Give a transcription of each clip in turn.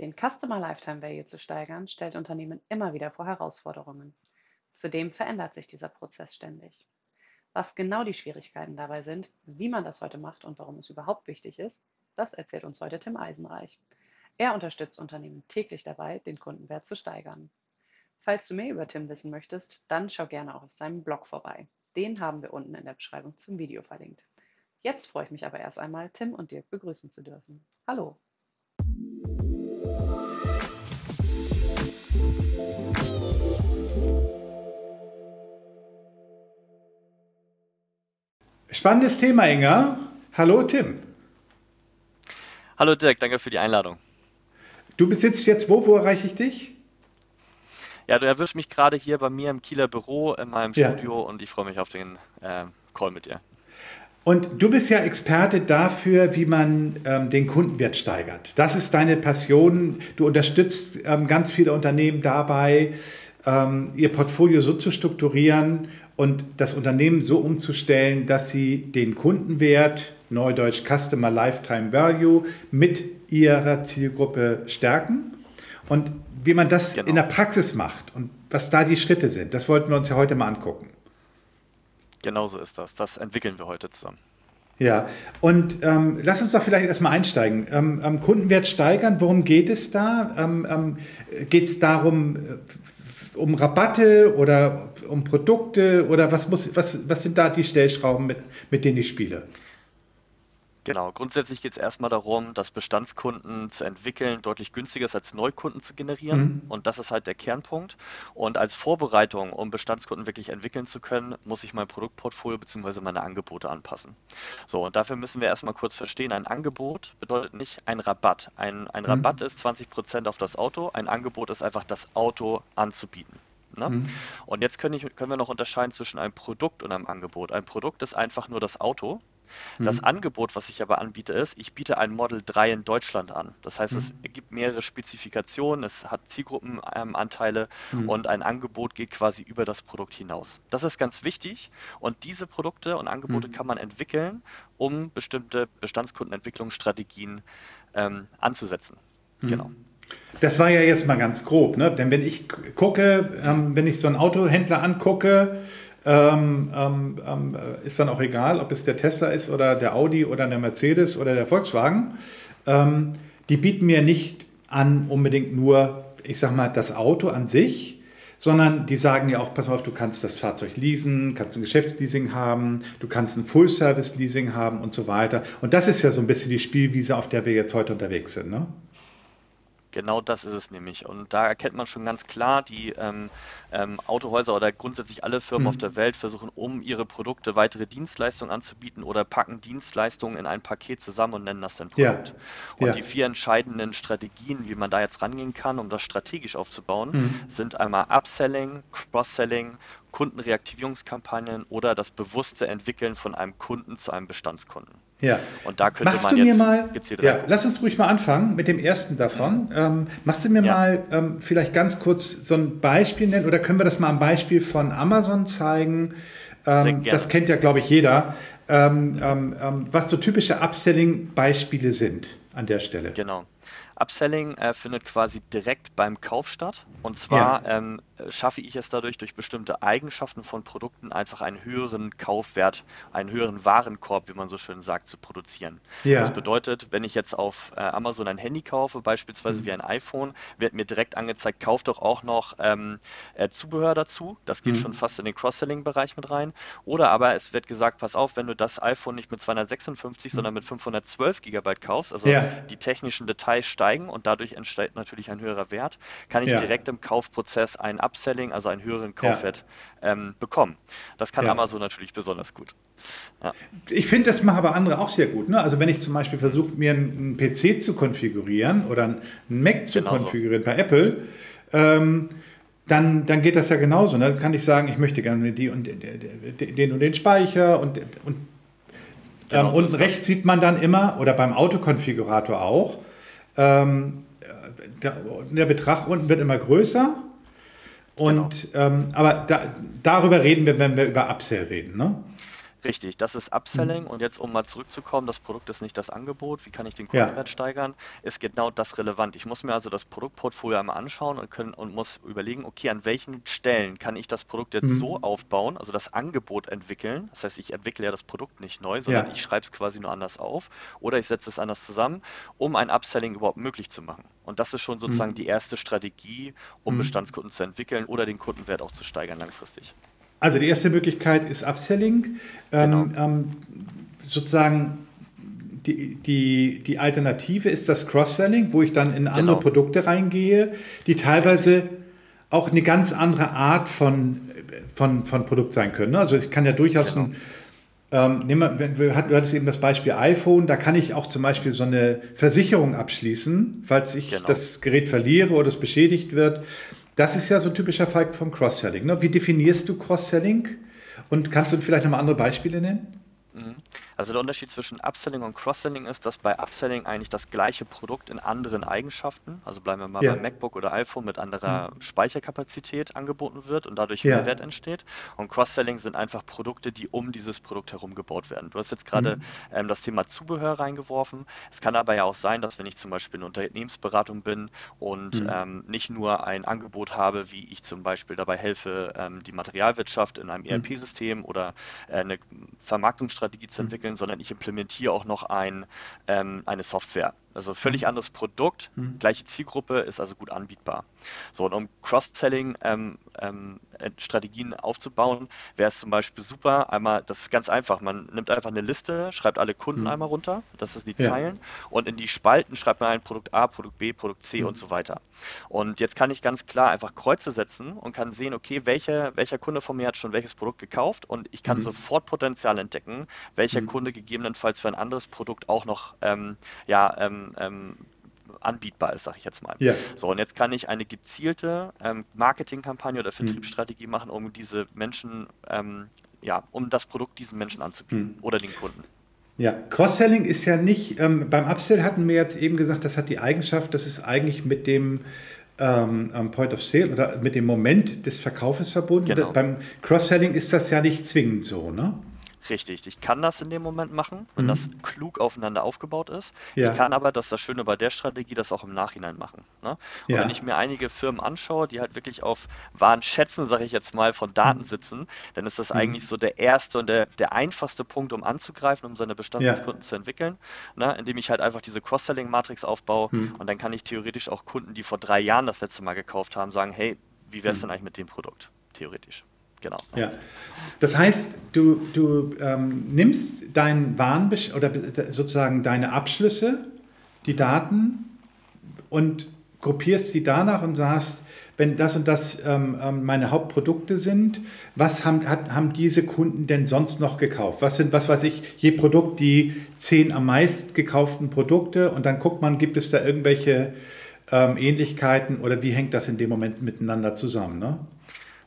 Den Customer Lifetime Value zu steigern, stellt Unternehmen immer wieder vor Herausforderungen. Zudem verändert sich dieser Prozess ständig. Was genau die Schwierigkeiten dabei sind, wie man das heute macht und warum es überhaupt wichtig ist, das erzählt uns heute Tim Eisenreich. Er unterstützt Unternehmen täglich dabei, den Kundenwert zu steigern. Falls du mehr über Tim wissen möchtest, dann schau gerne auch auf seinem Blog vorbei. Den haben wir unten in der Beschreibung zum Video verlinkt. Jetzt freue ich mich aber erst einmal, Tim und Dirk begrüßen zu dürfen. Hallo. Spannendes Thema, Inga. Hallo, Tim. Hallo Dirk, danke für die Einladung. Du besitzt jetzt wo? Wo erreiche ich dich? Ja, du erwischst mich gerade hier bei mir im Kieler Büro in meinem Ja. Studio und ich freue mich auf den Call mit dir. Und du bist ja Experte dafür, wie man den Kundenwert steigert. Das ist deine Passion. Du unterstützt ganz viele Unternehmen dabei, ihr Portfolio so zu strukturieren und das Unternehmen so umzustellen, dass sie den Kundenwert, neudeutsch Customer Lifetime Value, mit ihrer Zielgruppe stärken. Und wie man das in Genau, der Praxis macht und was da die Schritte sind, das wollten wir uns ja heute mal angucken. genau so ist das. Das entwickeln wir heute zusammen. Ja, und lass uns doch vielleicht erstmal einsteigen. Kundenwert steigern, worum geht es da? Geht es darum, um Rabatte oder um Produkte oder was sind da die Stellschrauben, mit denen ich spiele? Genau, grundsätzlich geht es erstmal darum, dass Bestandskunden zu entwickeln deutlich günstiger ist als Neukunden zu generieren. Mhm. Und das ist halt der Kernpunkt. Und als Vorbereitung, um Bestandskunden wirklich entwickeln zu können, muss ich mein Produktportfolio bzw. meine Angebote anpassen. So, und dafür müssen wir erstmal kurz verstehen, ein Angebot bedeutet nicht ein Rabatt. Ein Rabatt Mhm. ist 20% auf das Auto, ein Angebot ist einfach das Auto anzubieten. Ne? Mhm. Und jetzt können wir noch unterscheiden zwischen einem Produkt und einem Angebot. Ein Produkt ist einfach nur das Auto. Das Mhm. Angebot, was ich aber anbiete, ist, ich biete ein Model 3 in Deutschland an. Das heißt, es Mhm. gibt mehrere Spezifikationen, es hat Zielgruppenanteile Mhm. und ein Angebot geht quasi über das Produkt hinaus. Das ist ganz wichtig und diese Produkte und Angebote Mhm. kann man entwickeln, um bestimmte Bestandskundenentwicklungsstrategien anzusetzen. Genau. Mhm. Das war ja jetzt mal ganz grob, ne? Denn wenn ich gucke, wenn ich so einen Autohändler angucke, ist dann auch egal, ob es der Tesla ist oder der Audi oder der Mercedes oder der Volkswagen. Die bieten mir nicht an unbedingt nur, ich sag mal, das Auto an sich, sondern die sagen ja auch, pass mal auf, du kannst das Fahrzeug leasen, kannst ein Geschäftsleasing haben, du kannst ein Full-Service-Leasing haben und so weiter. Und das ist ja so ein bisschen die Spielwiese, auf der wir jetzt heute unterwegs sind, ne? Genau das ist es nämlich. Und da erkennt man schon ganz klar, die Autohäuser oder grundsätzlich alle Firmen auf der Mhm. Welt versuchen, um ihre Produkte weitere Dienstleistungen anzubieten oder packen Dienstleistungen in ein Paket zusammen und nennen das dann Ja, Produkt. Und ja. die vier entscheidenden Strategien, wie man da jetzt rangehen kann, um das strategisch aufzubauen, Mhm. sind einmal Upselling, Cross-Selling, Kundenreaktivierungskampagnen oder das bewusste Entwickeln von einem Kunden zu einem Bestandskunden. Ja. Und da könnte Machst man du mir jetzt mal, gezielt ja, reingucken. lass uns ruhig mal anfangen mit dem ersten davon. Machst du mir Ja, mal vielleicht ganz kurz so ein Beispiel nennen oder können wir das mal am Beispiel von Amazon zeigen? sehr Das gerne. kennt ja, glaube ich, jeder. Was so typische Upselling-Beispiele sind an der Stelle. Genau. Upselling findet quasi direkt beim Kauf statt. Und Ja, zwar schaffe ich es dadurch, durch bestimmte Eigenschaften von Produkten einfach einen höheren Kaufwert, einen höheren Warenkorb, wie man so schön sagt, zu produzieren. Das ja. bedeutet, wenn ich jetzt auf Amazon ein Handy kaufe, beispielsweise wie Hm, ein iPhone, wird mir direkt angezeigt, kauf doch auch noch Zubehör dazu. Das geht schon hm, fast in den Cross-Selling-Bereich mit rein. Oder aber es wird gesagt, pass auf, wenn du das iPhone nicht mit 256, hm. sondern mit 512 Gigabyte kaufst, also Ja, die technischen Details steigen und dadurch entsteht natürlich ein höherer Wert, kann ich ja, direkt im Kaufprozess ein Upselling, also einen höheren ja, Kaufwert bekommen. Das kann ja. Amazon natürlich besonders gut. Ja, Ich finde, das machen aber andere auch sehr gut. Ne? Also wenn ich zum Beispiel versuche, mir einen PC zu konfigurieren oder einen Mac zu genauso. konfigurieren bei Apple, ähm, dann geht das ja genauso. Ne? Dann kann ich sagen, ich möchte gerne den und den Speicher und Genauso unten ist das. rechts sieht man dann immer, oder beim Autokonfigurator auch, ähm, der Betrag unten wird immer größer. Genau. Aber darüber reden wir, wenn wir über Upsell reden. Ne? Richtig, das ist Upselling Mhm. und jetzt, um mal zurückzukommen, das Produkt ist nicht das Angebot, wie kann ich den Ja. Kundenwert steigern, ist genau das relevant. Ich muss mir also das Produktportfolio einmal anschauen und muss überlegen, okay, an welchen Stellen kann ich das Produkt jetzt so Mhm. aufbauen, also das Angebot entwickeln. Das heißt, ich entwickle ja das Produkt nicht neu, sondern Ja. ich schreibe es quasi nur anders auf oder ich setze es anders zusammen, um ein Upselling überhaupt möglich zu machen. Und das ist schon sozusagen die Mhm. erste Strategie, um Mhm. Bestandskunden zu entwickeln oder den Kundenwert auch zu steigern langfristig. Also die erste Möglichkeit ist Upselling. Genau, Ähm, ähm, sozusagen die Alternative ist das Cross-Selling, wo ich dann in andere genau, Produkte reingehe, die richtig, teilweise auch eine ganz andere Art von Produkt sein können. Ne? Also ich kann ja durchaus genau, du hattest eben das Beispiel iPhone, da kann ich auch zum Beispiel so eine Versicherung abschließen, falls ich genau. das Gerät verliere oder es beschädigt wird. Das ist ja so ein typischer Fall vom Cross-Selling. Ne? Wie definierst du Cross-Selling? Und kannst du vielleicht nochmal andere Beispiele nennen? Mhm. Also der Unterschied zwischen Upselling und Cross-Selling ist, dass bei Upselling eigentlich das gleiche Produkt in anderen Eigenschaften, also bleiben wir mal Ja. beim MacBook oder iPhone mit anderer Hm. Speicherkapazität angeboten wird und dadurch Ja. Mehrwert entsteht. Und Cross-Selling sind einfach Produkte, die um dieses Produkt herum gebaut werden. Du hast jetzt gerade Hm. das Thema Zubehör reingeworfen. Es kann aber ja auch sein, dass wenn ich zum Beispiel in Unternehmensberatung bin und Hm. nicht nur ein Angebot habe, wie ich zum Beispiel dabei helfe, die Materialwirtschaft in einem Hm. ERP-System oder eine Vermarktungsstrategie zu Hm. entwickeln, sondern ich implementiere auch noch eine Software. Also völlig Hm. anderes Produkt, Hm. gleiche Zielgruppe, ist also gut anbietbar. So, und um Cross-Selling Strategien aufzubauen, wäre es zum Beispiel super, einmal, das ist ganz einfach, man nimmt einfach eine Liste, schreibt alle Kunden Hm. einmal runter, das sind die Ja. Zeilen, und in die Spalten schreibt man ein Produkt A, Produkt B, Produkt C und Hm. so weiter. Und jetzt kann ich ganz klar einfach Kreuze setzen und kann sehen, okay, welcher Kunde von mir hat schon welches Produkt gekauft und ich kann Hm. sofort Potenzial entdecken, welcher Hm. Kunde gegebenenfalls für ein anderes Produkt auch noch ja, anbietbar ist, sage ich jetzt mal. Ja. So, und jetzt kann ich eine gezielte Marketingkampagne oder Hm. Vertriebsstrategie machen, um diese Menschen, ja, um das Produkt diesen Menschen Hm. anzubieten oder den Kunden. Ja, Cross-Selling ist ja nicht, beim Upsell hatten wir jetzt eben gesagt, das hat die Eigenschaft, das ist eigentlich mit dem Point of Sale oder mit dem Moment des Verkaufes verbunden. Genau. Beim Cross-Selling ist das ja nicht zwingend so, ne? Richtig, ich kann das in dem Moment machen, wenn das Hm. klug aufeinander aufgebaut ist. Ich Ja, kann aber, das ist das Schöne bei der Strategie, das auch im Nachhinein machen. Ne? Und wenn ich ja. mir einige Firmen anschaue, die halt wirklich auf wahren Schätzen, sage ich jetzt mal, von Hm. Daten sitzen, dann ist das eigentlich Hm. so der erste und der einfachste Punkt, um anzugreifen, um seine Ja. Bestandskunden zu entwickeln, ne? Indem ich halt einfach diese Cross-Selling-Matrix aufbaue Hm. und dann kann ich theoretisch auch Kunden, die vor 3 Jahren das letzte Mal gekauft haben, sagen, hey, wie wäre es denn Hm. eigentlich mit dem Produkt? Theoretisch. Genau. Ja. Das heißt, du nimmst deinen oder sozusagen deine Abschlüsse, die Daten und gruppierst die danach und sagst, wenn das und das meine Hauptprodukte sind, was haben diese Kunden denn sonst noch gekauft? Was sind, was weiß ich, je Produkt die 10 am meist gekauften Produkte und dann guckt man, gibt es da irgendwelche Ähnlichkeiten oder wie hängt das in dem Moment miteinander zusammen? Ne?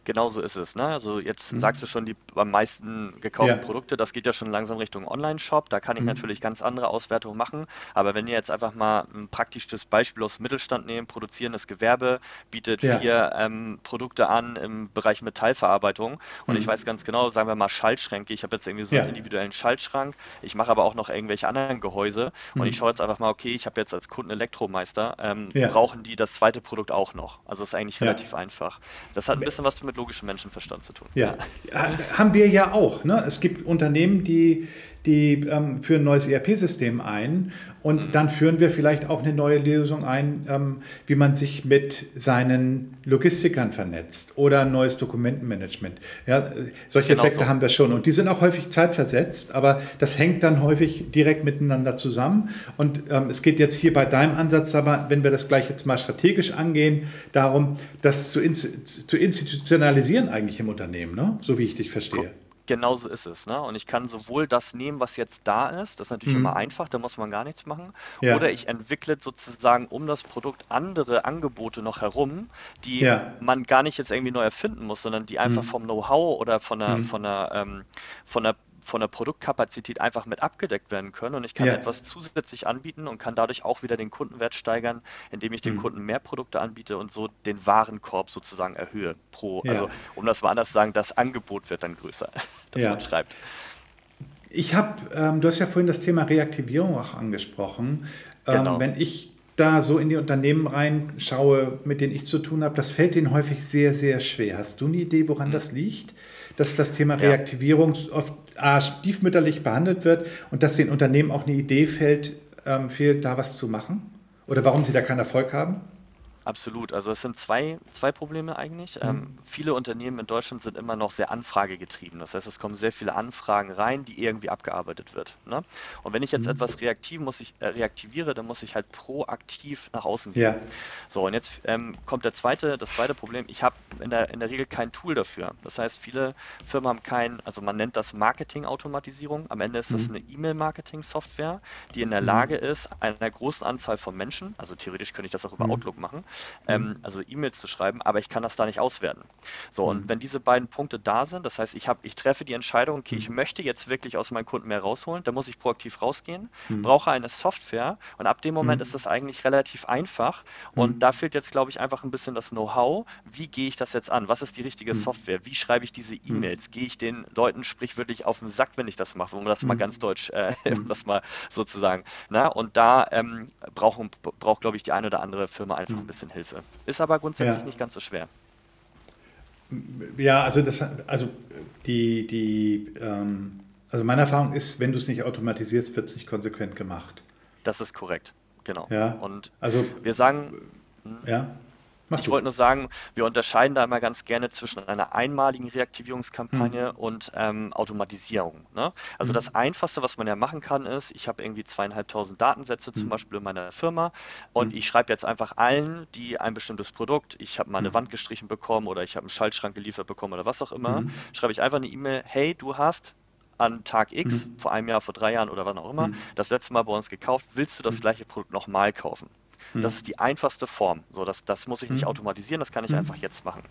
Genau so ist es, ne? Also jetzt Hm? sagst du schon, die am meisten gekauften Ja. Produkte, das geht ja schon langsam Richtung Online-Shop. Da kann ich Hm? natürlich ganz andere Auswertungen machen. Aber wenn ihr jetzt einfach mal ein praktisches Beispiel aus dem Mittelstand nehmen, produzierendes Gewerbe bietet Ja. 4 Produkte an im Bereich Metallverarbeitung. Und ich Hm? weiß ganz genau, sagen wir mal Schaltschränke. Ich habe jetzt irgendwie so einen Ja. individuellen Schaltschrank. Ich mache aber auch noch irgendwelche anderen Gehäuse. Und ich Hm? schaue jetzt einfach mal, okay, ich habe jetzt als Kunden Elektromeister, Ja. brauchen die das zweite Produkt auch noch? Also ist eigentlich Ja. relativ einfach. Das hat ein bisschen was mit logischem Menschenverstand zu tun. Ja, Ja, haben wir ja auch. Ne? Es gibt Unternehmen, die führen ein neues ERP-System ein und mhm. dann führen wir vielleicht auch eine neue Lösung ein, wie man sich mit seinen Logistikern vernetzt oder ein neues Dokumentenmanagement. Ja, solche Genau Effekte so. haben wir schon und die sind auch häufig zeitversetzt, aber das hängt dann häufig direkt miteinander zusammen. Und es geht jetzt hier bei deinem Ansatz, aber wenn wir das gleich jetzt mal strategisch angehen, darum, das zu institutionalisieren eigentlich im Unternehmen, ne? So wie ich dich Ko- verstehe. Genauso ist es, ne? Und ich kann sowohl das nehmen, was jetzt da ist, das ist natürlich immer Mhm. einfach, da muss man gar nichts machen, oder Ja, ich entwickle sozusagen um das Produkt andere Angebote noch herum, die ja, man gar nicht jetzt irgendwie neu erfinden muss, sondern die einfach mhm. vom Know-how oder Mhm. von der Produktkapazität einfach mit abgedeckt werden können. Und ich kann Ja, etwas zusätzlich anbieten und kann dadurch auch wieder den Kundenwert steigern, indem ich dem mhm. Kunden mehr Produkte anbiete und so den Warenkorb sozusagen erhöhe. Ja, Also um das mal anders zu sagen, das Angebot wird dann größer, das man ja. schreibt. Du hast ja vorhin das Thema Reaktivierung auch angesprochen. Genau. Wenn ich da so in die Unternehmen reinschaue, mit denen ich zu tun habe, das fällt denen häufig sehr, sehr schwer. Hast du eine Idee, woran Mhm. das liegt? Dass das Thema Ja. Reaktivierung oft stiefmütterlich behandelt wird und dass den Unternehmen auch eine Idee fehlt, da was zu machen? Oder warum sie da keinen Erfolg haben? Absolut. Also es sind zwei Probleme eigentlich. Hm. Viele Unternehmen in Deutschland sind immer noch sehr anfragegetrieben. Das heißt, es kommen sehr viele Anfragen rein, die irgendwie abgearbeitet wird. Ne? Und wenn ich jetzt Hm. etwas reaktiviere, dann muss ich halt proaktiv nach außen gehen. Ja. So, und jetzt kommt das zweite Problem. Ich habe in der Regel kein Tool dafür. Das heißt, viele Firmen haben also man nennt das Marketing-Automatisierung. Am Ende ist das eine Hm. E-Mail-Marketing-Software, die in der Hm. Lage ist, einer großen Anzahl von Menschen, also theoretisch könnte ich das auch über Hm. Outlook machen, Hm. also E-Mails zu schreiben, aber ich kann das da nicht auswerten. So, und Hm. wenn diese beiden Punkte da sind, das heißt, ich treffe die Entscheidung, okay, ich Hm. möchte jetzt wirklich aus meinen Kunden mehr rausholen, dann muss ich proaktiv rausgehen, Hm. brauche eine Software und ab dem Moment ist Hm. das eigentlich relativ einfach und Hm. da fehlt jetzt, glaube ich, einfach ein bisschen das Know-how. Wie gehe ich das jetzt an? Was ist die richtige Hm. Software? Wie schreibe ich diese Hm. E-Mails? Gehe ich den Leuten sprichwörtlich auf den Sack, wenn ich das mache, um das mal Hm. ganz deutsch, Hm. um das mal sozusagen. Na, und da braucht, glaube ich, die eine oder andere Firma einfach Hm. ein bisschen Hilfe. Ist aber grundsätzlich Ja. nicht ganz so schwer. Ja, also meine Erfahrung ist, wenn du es nicht automatisierst, wird es nicht konsequent gemacht. Das ist korrekt. Genau. Ja, Und also, wir sagen, ja, mach ich du. wollte nur sagen, wir unterscheiden da immer ganz gerne zwischen einer einmaligen Hm. Reaktivierungskampagne und Automatisierung. Ne? Also Hm. das Einfachste, was man ja machen kann, ist, ich habe irgendwie 2.500 Datensätze zum Hm. Beispiel in meiner Firma und Hm. ich schreibe jetzt einfach allen, die ein bestimmtes Produkt, ich habe mal eine Hm. Wand gestrichen bekommen oder ich habe einen Schaltschrank geliefert bekommen oder was auch immer, Hm. schreibe ich einfach eine E-Mail, hey, du hast an Tag X, Hm. vor einem Jahr, vor 3 Jahren oder wann auch immer, Hm. das letzte Mal bei uns gekauft, willst du das Hm. gleiche Produkt nochmal kaufen? Hm. Das ist die einfachste Form. So, das muss ich nicht Hm. automatisieren, das kann ich Hm. einfach jetzt machen.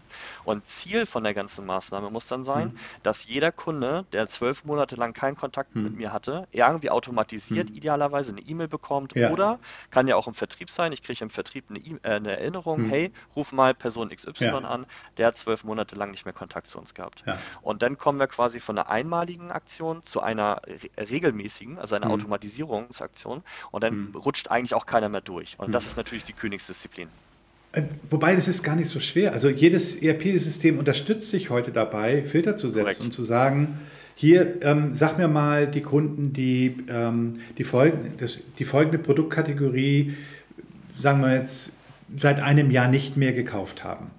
Und Ziel von der ganzen Maßnahme muss dann Hm. sein, dass jeder Kunde, der 12 Monate lang keinen Kontakt mit Hm. mir hatte, irgendwie automatisiert Hm. idealerweise eine E-Mail bekommt Ja. oder kann ja auch im Vertrieb sein. Ich kriege im Vertrieb eine Erinnerung, Hm. hey, ruf mal Person XY Ja. an, der hat 12 Monate lang nicht mehr Kontakt zu uns gehabt. Ja. Und dann kommen wir quasi von einer einmaligen Aktion zu einer regelmäßigen, also einer Hm. Automatisierungsaktion. Und dann Hm. rutscht eigentlich auch keiner mehr durch. Und Hm. das ist natürlich die Königsdisziplin. Wobei, das ist gar nicht so schwer. Also jedes ERP-System unterstützt sich heute dabei, Filter zu setzen Korrekt. und zu sagen, hier, sag mir mal die Kunden, die folgende Produktkategorie, sagen wir jetzt, seit einem Jahr nicht mehr gekauft haben.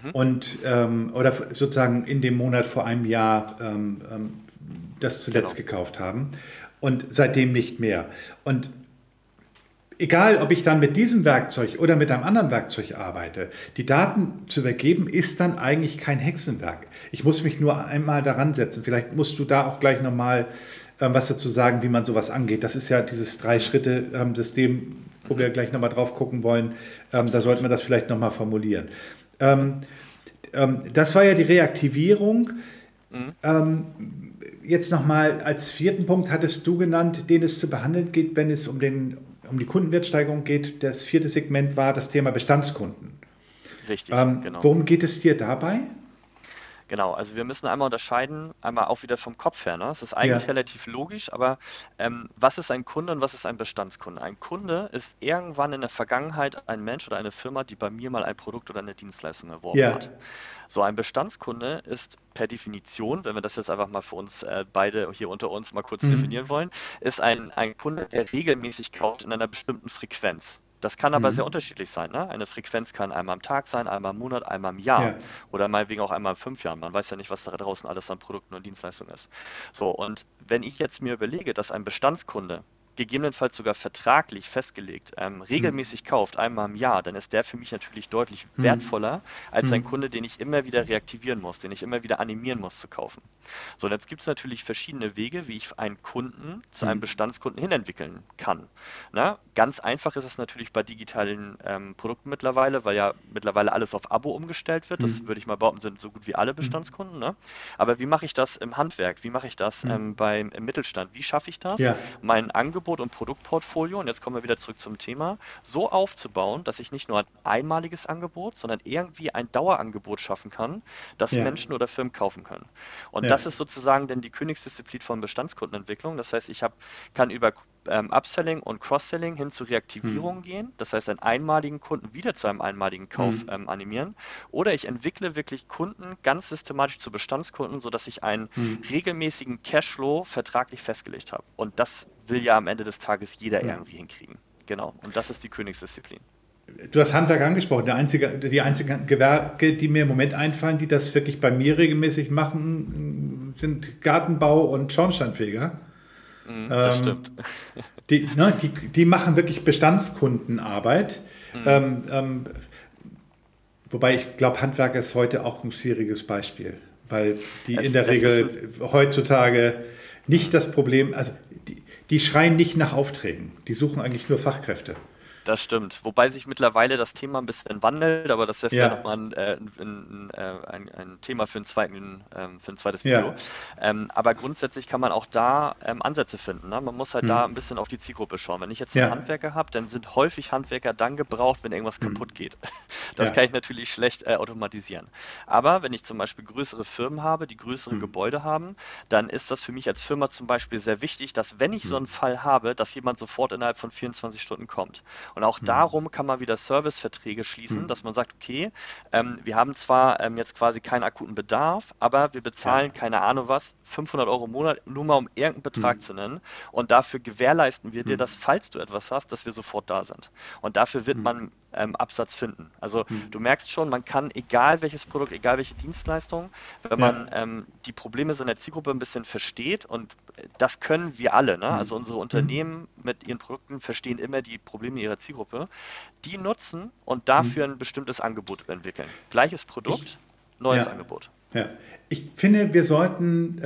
Mhm. Oder sozusagen in dem Monat vor einem Jahr das zuletzt Genau. gekauft haben und seitdem nicht mehr. Und egal, ob ich dann mit diesem Werkzeug oder mit einem anderen Werkzeug arbeite, die Daten zu übergeben, ist dann eigentlich kein Hexenwerk. Ich muss mich nur einmal daran setzen. Vielleicht musst du da auch gleich nochmal was dazu sagen, wie man sowas angeht. Das ist ja dieses Drei-Schritte-System, wo wir gleich nochmal drauf gucken wollen. Da sollten wir das vielleicht nochmal formulieren. Das war ja die Reaktivierung. Mhm. Jetzt nochmal als vierten Punkt hattest du genannt, den es zu behandeln geht, wenn es um die Kundenwertsteigerung geht. Das vierte Segment war das Thema Bestandskunden. Richtig, genau. Worum geht es dir dabei? Genau, also wir müssen einmal unterscheiden, einmal auch wieder vom Kopf her. Ne? Es ist Ja, eigentlich relativ logisch, aber was ist ein Kunde und was ist ein Bestandskunde? Ein Kunde ist irgendwann in der Vergangenheit ein Mensch oder eine Firma, die bei mir mal ein Produkt oder eine Dienstleistung erworben ja. hat. So ein Bestandskunde ist per Definition, wenn wir das jetzt einfach mal für uns beide hier unter uns mal kurz Mhm. definieren wollen, ist ein Kunde, der regelmäßig kauft in einer bestimmten Frequenz. Das kann aber sehr Mhm. unterschiedlich sein. Ne? Eine Frequenz kann einmal am Tag sein, einmal im Monat, einmal im Jahr Ja. oder meinetwegen auch einmal in 5 Jahren. Man weiß ja nicht, was da draußen alles an Produkten und Dienstleistungen ist. So, und wenn ich jetzt mir überlege, dass ein Bestandskunde gegebenenfalls sogar vertraglich festgelegt Mhm. regelmäßig kauft, einmal im Jahr, dann ist der für mich natürlich deutlich Mhm. wertvoller als ein Mhm. Kunde, den ich immer wieder reaktivieren muss, den ich immer wieder animieren muss zu kaufen. So, und jetzt gibt es natürlich verschiedene Wege, wie ich einen Kunden zu einem Mhm. Bestandskunden hinentwickeln kann. Na, ganz einfach ist es natürlich bei digitalen Produkten mittlerweile, weil ja mittlerweile alles auf Abo umgestellt wird. Das Mhm. würde ich mal behaupten, sind so gut wie alle Mhm. Bestandskunden. Ne? Aber wie mache ich das im Handwerk? Wie mache ich das Mhm. im Mittelstand? Wie schaffe ich das, Ja. mein Angebot Angebot und Produktportfolio, und jetzt kommen wir wieder zurück zum Thema, so aufzubauen, dass ich nicht nur ein einmaliges Angebot, sondern irgendwie ein Dauerangebot schaffen kann, das Ja, Menschen oder Firmen kaufen können. Und ja. das ist sozusagen dann die Königsdisziplin von Bestandskundenentwicklung. Das heißt, kann über Upselling und Cross-Selling hin zu Hm. Reaktivierung gehen, das heißt einen einmaligen Kunden wieder zu einem einmaligen Kauf Hm. animieren, oder ich entwickle wirklich Kunden ganz systematisch zu Bestandskunden, sodass ich einen Hm. regelmäßigen Cashflow vertraglich festgelegt habe. Und das will ja am Ende des Tages jeder Hm. irgendwie hinkriegen. Genau. Und das ist die Königsdisziplin. Du hast Handwerk angesprochen. Die einzigen Gewerke, die mir im Moment einfallen, die das wirklich bei mir regelmäßig machen, sind Gartenbau und Schornsteinfeger. Das Ähm, stimmt. die machen wirklich Bestandskundenarbeit. Mhm. Ähm, ähm, Wobei ich glaube, Handwerker ist heute auch ein schwieriges Beispiel, weil die in der Es ist ein Regel heutzutage nicht das Problem, also die schreien nicht nach Aufträgen, die suchen eigentlich nur Fachkräfte. Das stimmt. Wobei sich mittlerweile das Thema ein bisschen wandelt, aber das wäre vielleicht Ja, nochmal ein Thema für ein zweites Video. ja, Aber grundsätzlich kann man auch da Ansätze finden. Ne? Man muss halt hm, da ein bisschen auf die Zielgruppe schauen. Wenn ich jetzt einen ja, Handwerker habe, dann sind häufig Handwerker dann gebraucht, wenn irgendwas hm, kaputt geht. Das ja, kann ich natürlich schlecht automatisieren. Aber wenn ich zum Beispiel größere Firmen habe, die größere hm, Gebäude haben, dann ist das für mich als Firma zum Beispiel sehr wichtig, dass wenn ich so hm, einen Fall habe, dass jemand sofort innerhalb von 24 Stunden kommt. Und auch hm, darum kann man wieder Serviceverträge hm, schließen, dass man sagt, okay, wir haben zwar jetzt quasi keinen akuten Bedarf, aber wir ja, bezahlen, keine Ahnung was, 500 € im Monat, nur mal um irgendeinen hm, Betrag zu nennen. Und dafür gewährleisten wir dir, hm, dass, falls du etwas hast, dass wir sofort da sind. Und dafür wird hm, man Absatz finden. Also hm, du merkst schon, man kann, egal welches Produkt, egal welche Dienstleistung, wenn ja, man die Probleme seiner Zielgruppe ein bisschen versteht, und das können wir alle, ne? hm, Also unsere hm, Unternehmen mit ihren Produkten verstehen immer die Probleme ihrer Zielgruppe, die nutzen und hm. dafür ein bestimmtes Angebot entwickeln. Gleiches Ich, Produkt, neues ja. Angebot. Ja, ich finde, wir sollten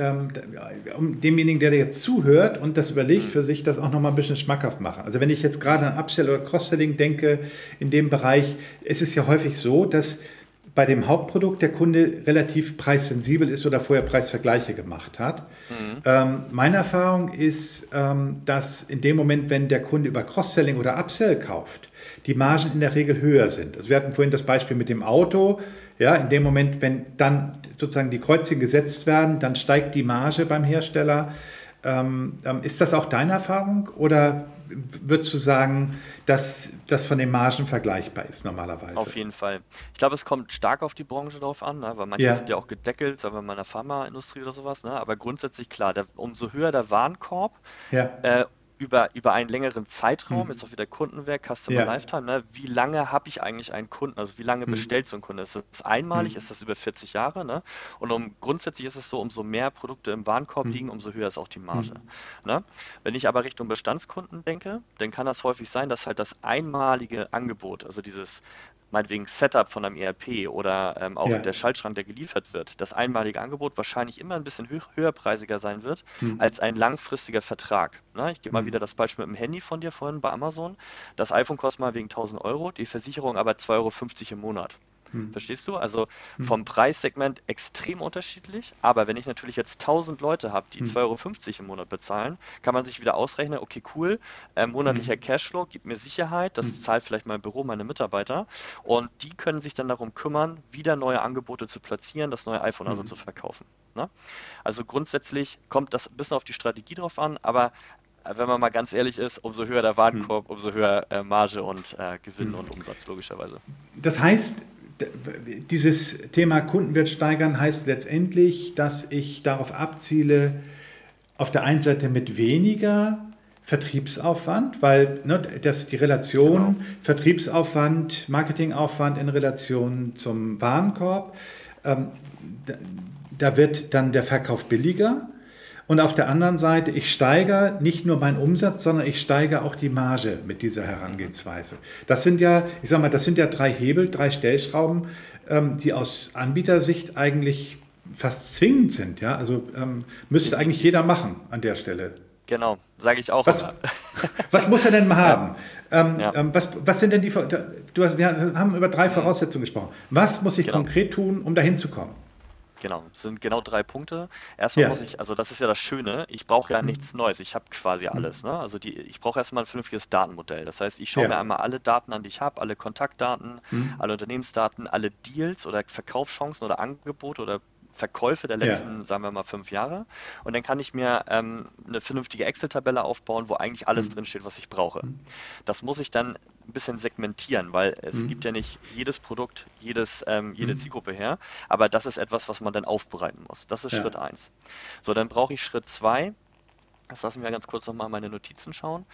um demjenigen, der jetzt zuhört und das überlegt Hm, für sich, das auch noch mal ein bisschen schmackhaft machen. Also wenn ich jetzt gerade an Upsell oder Cross-Selling denke, in dem Bereich, ist es ja häufig so, dass bei dem Hauptprodukt der Kunde relativ preissensibel ist oder vorher Preisvergleiche gemacht hat. hm, Meine Erfahrung ist, dass in dem Moment, wenn der Kunde über Cross-Selling oder Upsell kauft, die Margen in der Regel höher sind. Also wir hatten vorhin das Beispiel mit dem Auto. Ja, in dem Moment, wenn dann sozusagen die Kreuzchen gesetzt werden, dann steigt die Marge beim Hersteller. Ist das auch deine Erfahrung oder würdest du sagen, dass das von den Margen vergleichbar ist normalerweise? auf jeden Fall. Ich glaube, es kommt stark auf die Branche drauf an, ne? Weil manche sind Ja, ja auch gedeckelt, sagen wir mal in der Pharmaindustrie oder sowas, ne? Aber grundsätzlich klar, umso höher der Warenkorb, ja, äh, über einen längeren Zeitraum, hm, jetzt auch wieder Kundenwerk, Customer ja, Lifetime, ne? Wie lange habe ich eigentlich einen Kunden? Also wie lange hm, bestellt so ein Kunde? Ist das hm, einmalig? Ist das über 40 Jahre? Ne? Und grundsätzlich ist es so, umso mehr Produkte im Warenkorb hm, liegen, umso höher ist auch die hm, Marge. Ne? Wenn ich aber Richtung Bestandskunden denke, dann kann das häufig sein, dass halt das einmalige Angebot, also dieses meinetwegen Setup von einem ERP oder auch ja, der Schaltschrank, der geliefert wird, das einmalige Angebot wahrscheinlich immer ein bisschen höherpreisiger sein wird hm, als ein langfristiger Vertrag. Ne? Ich gebe mal hm, wieder das Beispiel mit dem Handy von dir vorhin bei Amazon. Das iPhone kostet mal wegen 1.000 €, die Versicherung aber 2,50 € im Monat. hm, Verstehst du? Also hm, vom Preissegment extrem unterschiedlich. Aber wenn ich natürlich jetzt 1.000 Leute habe, die hm, 2,50 € im Monat bezahlen, kann man sich wieder ausrechnen, okay, cool, hm, monatlicher Cashflow gibt mir Sicherheit, hm, das zahlt vielleicht mein Büro, meine Mitarbeiter. Und die können sich dann darum kümmern, wieder neue Angebote zu platzieren, das neue iPhone also hm. zu verkaufen. Ne? Also grundsätzlich kommt das ein bisschen auf die Strategie drauf an, aber wenn man mal ganz ehrlich ist, umso höher der Hm. Warenkorb, umso höher Marge und Gewinn Hm. und Umsatz, logischerweise. Das heißt, dieses Thema Kundenwert steigern heißt letztendlich, dass ich darauf abziele, auf der einen Seite mit weniger Vertriebsaufwand, weil ne, die Genau. Relation Vertriebsaufwand, Marketingaufwand in Relation zum Warenkorb, ähm, da, da wird dann der Verkauf billiger. Und auf der anderen Seite, ich steigere nicht nur meinen Umsatz, sondern ich steigere auch die Marge mit dieser Mhm. Herangehensweise. Das sind ja, ich sag mal, das sind ja drei Hebel, drei Stellschrauben, die aus Anbietersicht eigentlich fast zwingend sind. Ja? Also müsste eigentlich Definitiv. jeder machen an der Stelle. Genau, sage ich auch Was, immer. was muss er denn mal Ja, haben? ja, Was sind denn wir haben über drei mhm, Voraussetzungen gesprochen. Was muss ich genau. konkret tun, um dahin zu kommen? Genau, es sind genau 3 Punkte. Erstmal Ja. muss ich, also das ist ja das Schöne, ich brauche ja nichts Neues, ich habe quasi alles, ne? Also ich brauche erstmal ein vernünftiges Datenmodell. Das heißt, ich schaue Ja. mir einmal alle Daten an, die ich habe, alle Kontaktdaten, Hm. alle Unternehmensdaten, alle Deals oder Verkaufschancen oder Angebote oder Verkäufe der Ja. letzten, sagen wir mal, 5 Jahre. Und dann kann ich mir eine vernünftige Excel-Tabelle aufbauen, wo eigentlich alles Hm. drinsteht, was ich brauche. Hm. Das muss ich dann ein bisschen segmentieren, weil es gibt Hm. ja nicht jedes Produkt, jede Hm. Zielgruppe her, aber das ist etwas, was man dann aufbereiten muss. Das ist Ja. Schritt eins. So, dann brauche ich Schritt 2. Das lassen wir ganz kurz nochmal meine Notizen schauen.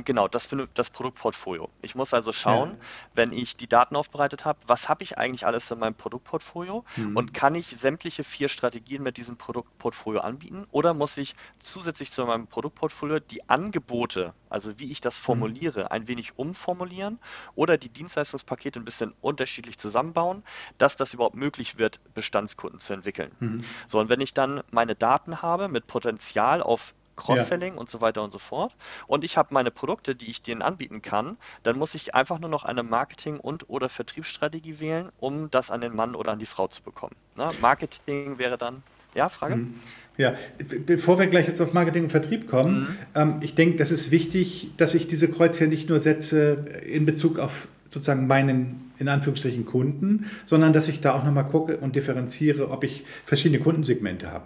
Genau, das Produktportfolio. Ich muss also Ja. schauen, wenn ich die Daten aufbereitet habe, was habe ich eigentlich alles in meinem Produktportfolio und Hm. kann ich sämtliche 4 Strategien mit diesem Produktportfolio anbieten oder muss ich zusätzlich zu meinem Produktportfolio die Angebote, also wie ich das Hm. formuliere, ein wenig umformulieren oder die Dienstleistungspakete ein bisschen unterschiedlich zusammenbauen, dass das überhaupt möglich wird, Bestandskunden zu entwickeln. Hm. So, und wenn ich dann meine Daten habe mit Potenzial auf Ja. Cross-Selling und so weiter und so fort und ich habe meine Produkte, die ich denen anbieten kann, dann muss ich einfach nur noch eine Marketing- und/oder Vertriebsstrategie wählen, um das an den Mann oder an die Frau zu bekommen. Ne? Marketing wäre dann, ja, Frage? Hm. Ja, bevor wir gleich jetzt auf Marketing und Vertrieb kommen, Mhm. ich denke, das ist wichtig, dass ich diese Kreuzchen nicht nur setze in Bezug auf sozusagen meinen, in Anführungsstrichen, Kunden, sondern dass ich da auch nochmal gucke und differenziere, ob ich verschiedene Kundensegmente habe.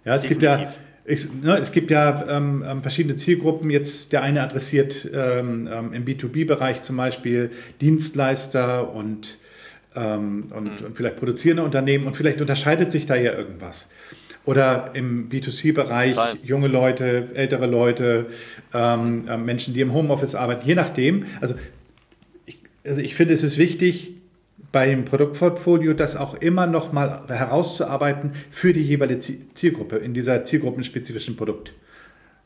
Ja, Definitiv. es gibt ja verschiedene Zielgruppen. Jetzt der eine adressiert im B2B-Bereich zum Beispiel Dienstleister und vielleicht produzierende Unternehmen und vielleicht unterscheidet sich da ja irgendwas. Oder im B2C-Bereich Total. junge Leute, ältere Leute, Menschen, die im Homeoffice arbeiten, je nachdem. Also ich finde, es ist wichtig, beim Produktportfolio das auch immer noch mal herauszuarbeiten für die jeweilige Zielgruppe in dieser zielgruppenspezifischen Produkt.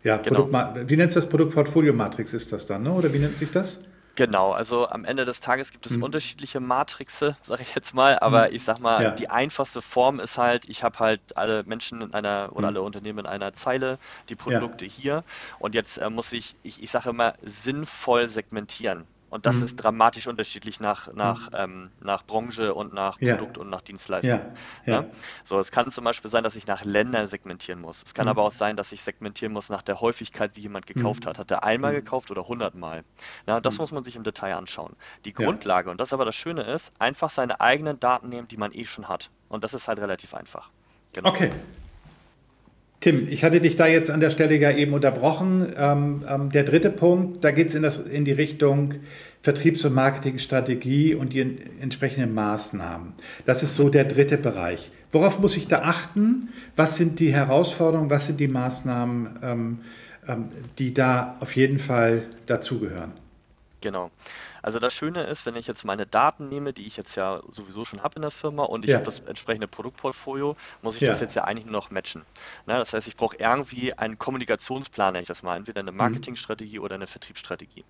Ja, Genau. Wie nennt das Produktportfolio-Matrix ist das dann, ne? Oder wie nennt sich das? Genau, also am Ende des Tages gibt es Hm. unterschiedliche Matrixe, sage ich jetzt mal, aber Hm. ich sag mal, Ja, die einfachste Form ist halt, ich habe halt alle Menschen in einer oder hm. alle Unternehmen in einer Zeile, die Ja, Produkte hier und jetzt muss ich sage immer, sinnvoll segmentieren. Und das ist hm. dramatisch unterschiedlich Hm. nach Branche und nach Ja, Produkt und nach Dienstleistung. ja, Ne? ja. So, es kann zum Beispiel sein, dass ich nach Ländern segmentieren muss. Es kann Hm. aber auch sein, dass ich segmentieren muss nach der Häufigkeit, wie jemand gekauft Hm. hat. Hat er einmal Hm. gekauft oder 100 Mal? Na, das Hm. muss man sich im Detail anschauen. Die Ja, Grundlage, und das aber das Schöne ist, einfach seine eigenen Daten nehmen, die man eh schon hat. Und das ist halt relativ einfach. Genau. okay. Tim, ich hatte dich da jetzt an der Stelle ja eben unterbrochen. Der dritte Punkt, da geht es in die Richtung Vertriebs- und Marketingstrategie und die entsprechenden Maßnahmen. Das ist so der dritte Bereich. Worauf muss ich da achten? Was sind die Herausforderungen, was sind die Maßnahmen, die da auf jeden Fall dazugehören? Genau. Also das Schöne ist, wenn ich jetzt meine Daten nehme, die ich jetzt ja sowieso schon habe in der Firma und ich Ja, habe das entsprechende Produktportfolio, muss ich das ja. jetzt ja eigentlich nur noch matchen. Ne, das heißt, ich brauche irgendwie einen Kommunikationsplan, nenne ich das mal, entweder eine Hm. Marketingstrategie oder eine Vertriebsstrategie.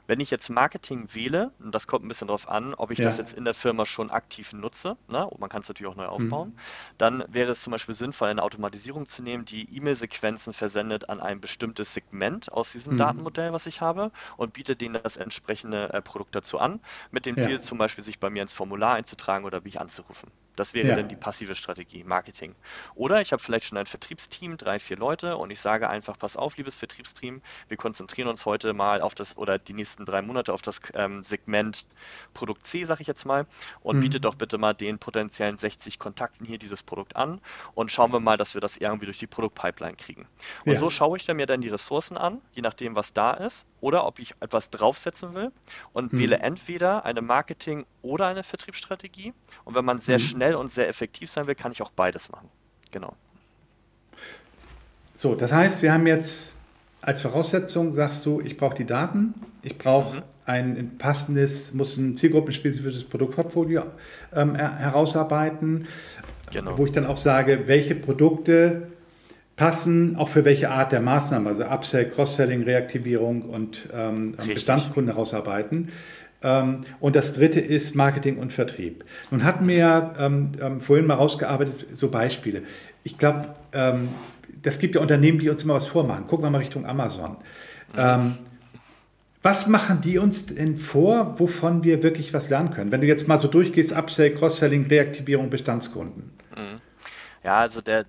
Wenn ich jetzt Marketing wähle, und das kommt ein bisschen darauf an, ob ich das Ja. jetzt in der Firma schon aktiv nutze, ne, und man kann es natürlich auch neu Hm. aufbauen, dann wäre es zum Beispiel sinnvoll, eine Automatisierung zu nehmen, die E-Mail-Sequenzen versendet an ein bestimmtes Segment aus diesem Hm. Datenmodell, was ich habe, und bietet denen das entsprechende Produkt dazu an, mit dem Ja, Ziel zum Beispiel, sich bei mir ins Formular einzutragen oder mich anzurufen. Das wäre ja. dann die passive Strategie, Marketing. Oder ich habe vielleicht schon ein Vertriebsteam, 3, 4 Leute und ich sage einfach, pass auf, liebes Vertriebsteam, wir konzentrieren uns heute mal auf das oder die nächsten 3 Monate auf das Segment Produkt C, sage ich jetzt mal, und Hm. biete doch bitte mal den potenziellen 60 Kontakten hier dieses Produkt an und schauen wir mal, dass wir das irgendwie durch die Produktpipeline kriegen. Und Ja. so schaue ich mir dann die Ressourcen an, je nachdem, was da ist, oder ob ich etwas draufsetzen will und wähle Hm. entweder eine Marketing- oder eine Vertriebsstrategie. Und wenn man sehr Hm. schnell und sehr effektiv sein will, kann ich auch beides machen. Genau. So, das heißt, wir haben jetzt als Voraussetzung, sagst du, ich brauche die Daten, ich brauche Mhm. ein passendes, muss ein zielgruppenspezifisches Produktportfolio herausarbeiten, Genau. wo ich dann auch sage, welche Produkte passen auch für welche Art der Maßnahmen, also Upsell, Cross-Selling, Reaktivierung und Richtig. Bestandskunden herausarbeiten. Und das dritte ist Marketing und Vertrieb. Nun hatten wir ja vorhin mal rausgearbeitet, so Beispiele. Ich glaube, das gibt ja Unternehmen, die uns immer was vormachen. Gucken wir mal Richtung Amazon. Mhm. Was machen die uns denn vor, wovon wir wirklich was lernen können? Wenn du jetzt mal so durchgehst, Upsell, Cross-Selling, Reaktivierung, Bestandskunden. Mhm. Ja, also der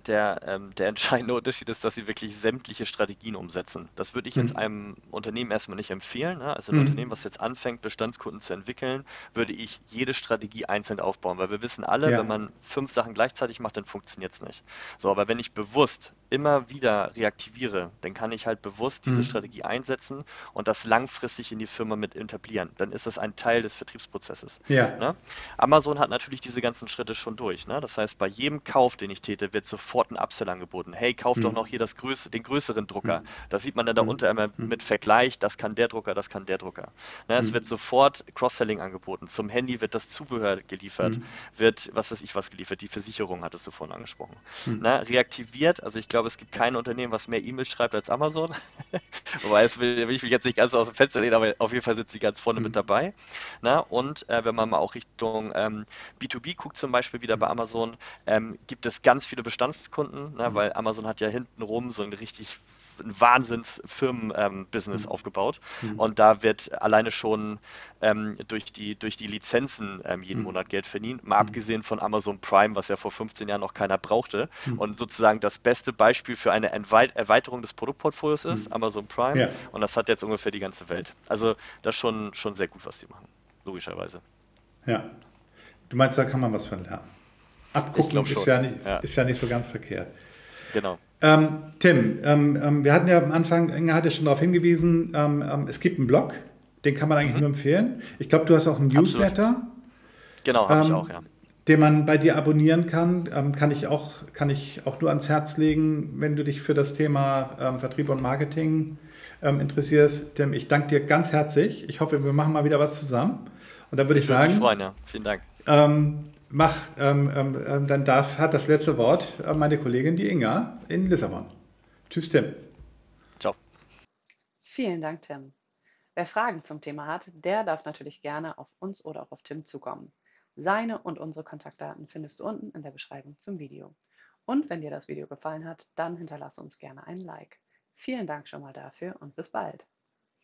entscheidende Unterschied ist, dass sie wirklich sämtliche Strategien umsetzen. Das würde ich jetzt Hm. einem Unternehmen erstmal nicht empfehlen. Ne? Also ein Unternehmen, Hm. was jetzt anfängt, Bestandskunden zu entwickeln, würde ich jede Strategie einzeln aufbauen, weil wir wissen alle, wenn Ja. man 5 Sachen gleichzeitig macht, dann funktioniert es nicht. So, aber wenn ich bewusst immer wieder reaktiviere, dann kann ich halt bewusst diese Hm. Strategie einsetzen und das langfristig in die Firma mit etablieren. Dann ist das ein Teil des Vertriebsprozesses. Ja. Ne? Amazon hat natürlich diese ganzen Schritte schon durch. Ne? Das heißt, bei jedem Kauf, den ich täte, wird sofort ein Upsell angeboten. Hey, kauf doch Hm. noch hier den größeren Drucker. Hm. Das sieht man dann da Hm. unter immer Hm. mit Vergleich, das kann der Drucker, das kann der Drucker. Ne? Es wird Hm. sofort Cross-Selling angeboten. Zum Handy wird das Zubehör geliefert, Hm. wird was weiß ich was geliefert. Die Versicherung hattest du vorhin angesprochen. Hm. Ne? Reaktiviert, also ich glaube, es gibt kein Unternehmen, was mehr E-Mails schreibt als Amazon. Wobei, will ich mich jetzt nicht ganz aus dem Fenster lehnen, aber auf jeden Fall sind sie ganz vorne mit Hm. dabei. Ne? Und wenn man mal auch Richtung B2B guckt, zum Beispiel wieder bei Amazon, gibt es ganz viele Bestandskunden, ne? Hm. Weil Amazon hat ja hintenrum so ein richtig ein Wahnsinns-Firmen-Business Hm. aufgebaut. Hm. Und da wird alleine schon durch die Lizenzen jeden Hm. Monat Geld verdient. Mal Hm. abgesehen von Amazon Prime, was ja vor 15 Jahren noch keiner brauchte. Hm. Und sozusagen das beste Beispiel für eine Erweiterung des Produktportfolios ist Hm. Amazon Prime. Ja. Und das hat jetzt ungefähr die ganze Welt. Also das ist schon sehr gut, was sie machen. Logischerweise. Ja. Du meinst, da kann man was von lernen. Ich Abgucken glaube schon. Ja, ist ja nicht so ganz verkehrt. genau. Tim, wir hatten ja am Anfang, Inge hatte schon darauf hingewiesen, es gibt einen Blog, den kann man eigentlich Mhm. nur empfehlen. Ich glaube, du hast auch einen Absolut. Newsletter, Genau, habe ich auch, ähm, ja. den man bei dir abonnieren kann. Kann ich auch nur ans Herz legen, wenn du dich für das Thema Vertrieb und Marketing interessierst. Tim, ich danke dir ganz herzlich. Ich hoffe, wir machen mal wieder was zusammen. Und dann würde ich Ich würde mich sagen, freuen, ja. Vielen Dank. dann hat das letzte Wort meine Kollegin, die Inga in Lissabon. Tschüss, Tim. Ciao. Vielen Dank, Tim. Wer Fragen zum Thema hat, der darf natürlich gerne auf uns oder auch auf Tim zukommen. Seine und unsere Kontaktdaten findest du unten in der Beschreibung zum Video. Und wenn dir das Video gefallen hat, dann hinterlasse uns gerne einen Like. Vielen Dank schon mal dafür und bis bald.